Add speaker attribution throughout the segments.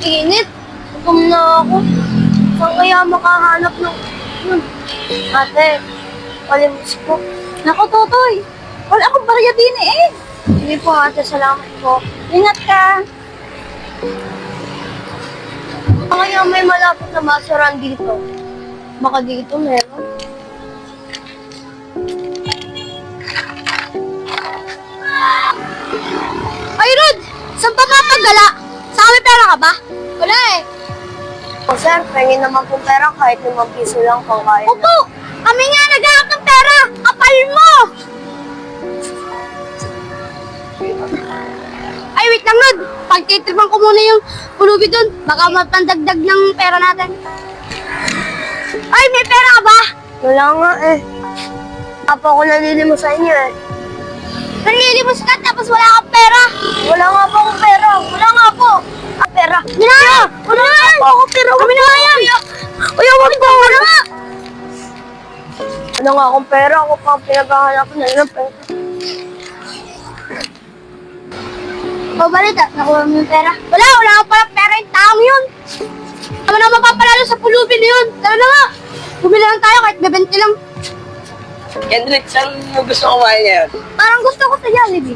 Speaker 1: init. Gutom na ako. Saan kaya makahanap ng... Ate, palimos po.
Speaker 2: Naku, Totoy. Wala akong barya din eh.
Speaker 1: Sige po, ate. Salamat po.
Speaker 2: Ingat ka.
Speaker 1: Kaya may malapit na basuran dito. Baka dito meron.
Speaker 2: Ay, Rod! Saan pa mapagala? Sa kami pera ka ba?
Speaker 1: Wala eh. O sir, pengin naman po pera kahit 5 piso lang kung kaya na.
Speaker 2: Opo! Kami nga naghahanap ng pera! Kapal mo! Ay, wait lang, Rod. Pagtitripan ko muna yung pulubi dun. Baka mapandagdag ng pera natin. Ay, may pera ka ba?
Speaker 1: Wala nga eh. Apa ako nalilimo sa inyo eh.
Speaker 2: Nanlilimos ka tapos wala kang pera.
Speaker 1: Wala nga po akong pera. Wala nga po. Pera.
Speaker 2: Ginaya! Wala nga po ako pera. Kami na nga yan.
Speaker 1: Uy, wag po. Wala nga. Wala nga akong pera. Ako pa ang pinaghahanap na ng pera.
Speaker 2: O, balita. Nakuha mo yung pera. Wala akong palang pera yung taong yun. Tama na mapapalalo sa pulubi na yun. Tara na nga. Bumili lang tayo kahit bebente lang.
Speaker 3: Kendrick, saan mo gusto kumain ngayon?
Speaker 2: Parang gusto ko sa Jollibee.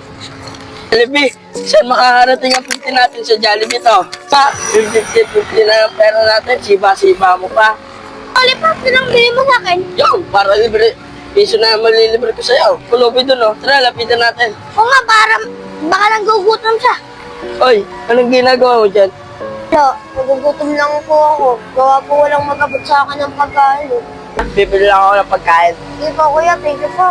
Speaker 3: Jollibee, saan makakarating ang 50 natin sa Jollibee to? Pa, 50-50 na ang pera natin, siba-siba mo pa.
Speaker 2: Olipat, pinang bili mo sa akin.
Speaker 3: Yung, para libre, piso na malilibre ko sa'yo. Pulubi dun, oh. Tara, lapitan natin.
Speaker 2: O nga, baka lang gugutom siya.
Speaker 3: Oy, anong ginagawa mo dyan?
Speaker 1: Wala. Nagugutom lang po ako. Gawa po walang mag-abot sa akin ng pagkain.
Speaker 3: Bibili lang ako ng pagkain.
Speaker 1: Sige po kuya, thank you po.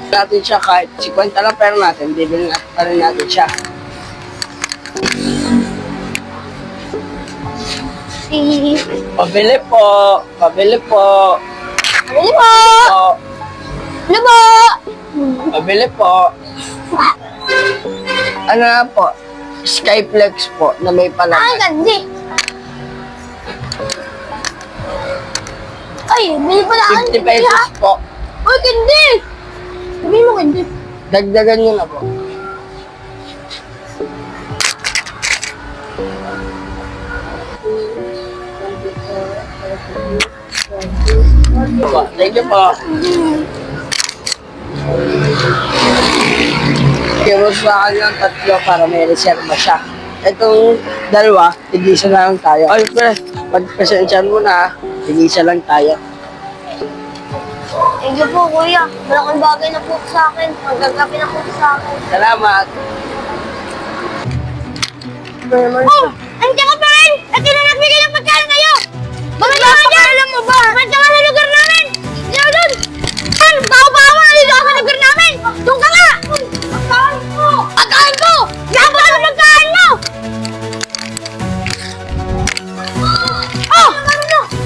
Speaker 3: Natin siya kahit 50 lang pera natin, bibili na pa rin natin siya. Pabili po, pabili po.
Speaker 2: Bili mo!
Speaker 3: Po,
Speaker 2: Ano mo?
Speaker 3: pabili po. Ano na po? Skyflex po na may
Speaker 2: Ay,
Speaker 3: palaman.
Speaker 2: gandi. Ay, bili pa na
Speaker 3: 50 pesos po.
Speaker 2: Uy, gandi! Sabihin mo, gandi.
Speaker 3: Dagdagan nyo na po. Po, thank you po. Kiros sa akin yung tatlo para may reserva siya. Itong dalawa, tigisa na lang tayo. Ay, pre, pagpasensyahan mo na, tigisa lang tayo.
Speaker 1: Thank you po kuya. Malaking bagay na po sa akin. Magagabi na po sa akin.
Speaker 3: Salamat.
Speaker 1: Ito naman
Speaker 2: Oh!
Speaker 1: siya.
Speaker 2: Andiyan ka pa rin! At sino nagbigay ng pagkain kayo? Bakit ka nga dyan? Alam mo ba? Bakit ka nga sa lugar namin? Diyan doon! Saan? Bawa-bawa nga dito sa lugar namin! Doon ka nga! Pagkain ko! Pagkain ko! Saan ba ang pagkain mo? Oh! Ikaw!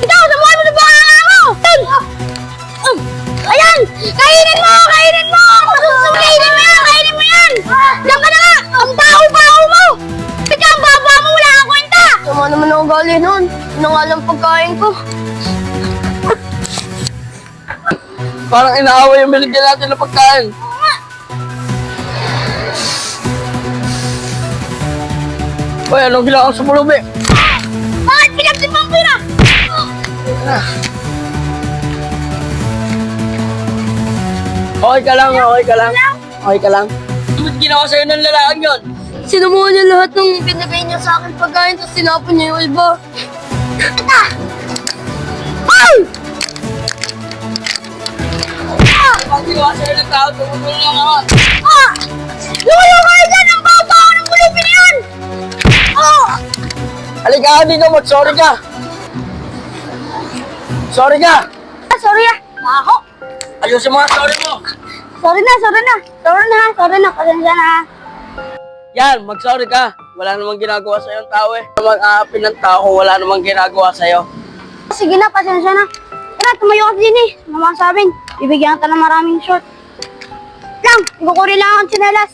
Speaker 2: Sabuhan mo na ba ang ako? Doon! Ayan! Kainin mo! Kainin mo! Kainin mo yan! Kainin mo yan! Diyan ka na nga! Ang baho-baho mo! Bigla ang baba mo! Wala kang kwenta!
Speaker 1: Sama naman ang ugali nun. Ano nga lang pagkain ko.
Speaker 3: Parang inaaway yung binigyan natin ng pagkain. Uy, anong ginawa ko sa pulubi?
Speaker 2: Bakit pinagsin mo ang pira?
Speaker 3: Okay ka lang, okay ka lang. Okay ka lang. Ba't ginawa sa'yo ng lalaking yun?
Speaker 1: Sinubuhan niya lahat ng binigay niya sa akin pagkain tapos sinapon niya yung iba.
Speaker 2: Ata! Ay!
Speaker 3: Ba't ginawa sa'yo ng tao? Tumutulong lang ako.
Speaker 2: Ah! Lumayo kayo dyan! Ang baho-baho ng pulubi na yan! Oh!
Speaker 3: Halika ka dito, mag-sorry ka. Sorry ka.
Speaker 2: Sorry ah! Ako!
Speaker 3: Ayusin mo nga sorry mo.
Speaker 2: Sorry na! Sorry na! Sorry na! Sorry na! Pasensya na!
Speaker 3: Yan, mag-sorry ka. Wala namang ginagawa sa'yo ang tao eh. Mag-aapin ng tao kung wala namang ginagawa sa'yo.
Speaker 2: Sige na! Pasensya na! Tara! Tumayo ka din eh! Naman sa amin! Bibigyan kita ng maraming short. Lang! Ikukuri lang ang tsinelas.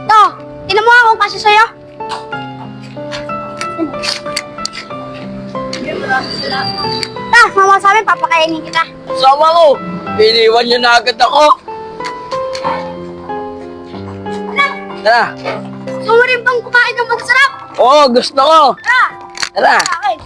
Speaker 2: Ito! Tinan mo nga kung kasi sa'yo. Ta! Mama sa amin! Papakainin kita.
Speaker 3: Sama ko. Iniwan niyo na agad ako. Tara.
Speaker 2: Gusto mo rin bang kumain ng masarap?
Speaker 3: Oo, gusto ko.
Speaker 2: Tara!
Speaker 3: Tara.
Speaker 2: Sa akin.